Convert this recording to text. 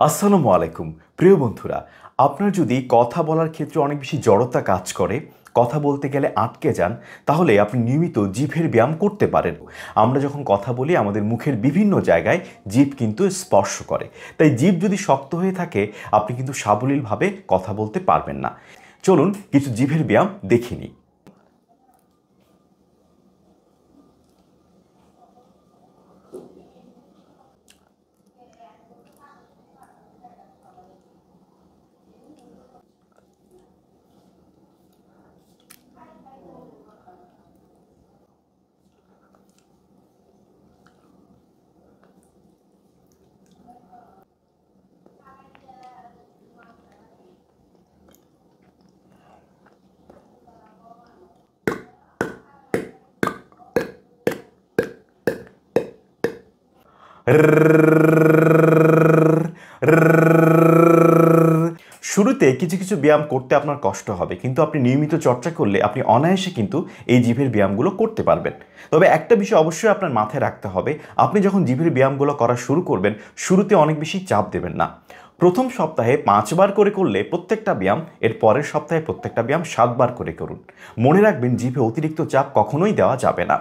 আসসালামু আলাইকুম প্রিয় বন্ধুরা, আপনার যদি কথা বলার ক্ষেত্রে অনেক বেশি জড়তা কাজ করে, কথা বলতে গেলে আটকে যান, তাহলে আপনি নিয়মিত জিভের ব্যায়াম করতে পারেন। আমরা যখন কথা বলি আমাদের মুখের বিভিন্ন জায়গায় জিভ কিন্তু স্পর্শ করে, তাই জিভ যদি শক্ত হয়ে থাকে আপনি কিন্তু সাবলীলভাবে কথা বলতে পারবেন না। চলুন কিছু জিভের ব্যায়াম দেখে নিই। শুরুতে কিছু কিছু ব্যায়াম করতে আপনার কষ্ট হবে, কিন্তু আপনি নিয়মিত চর্চা করলে আপনি অনায়াসে কিন্তু এই জিভের ব্যায়ামগুলো করতে পারবেন। তবে একটা বিষয় অবশ্যই আপনার মাথায় রাখতে হবে, আপনি যখন জিভের ব্যায়ামগুলো করা শুরু করবেন শুরুতে অনেক বেশি চাপ দেবেন না। প্রথম সপ্তাহে 5 বার করে করলে প্রত্যেকটা ব্যায়াম, এর পরের সপ্তাহে প্রত্যেকটা ব্যায়াম 7 বার করে করুন। মনে রাখবেন জিভে অতিরিক্ত চাপ কখনোই দেওয়া যাবে না।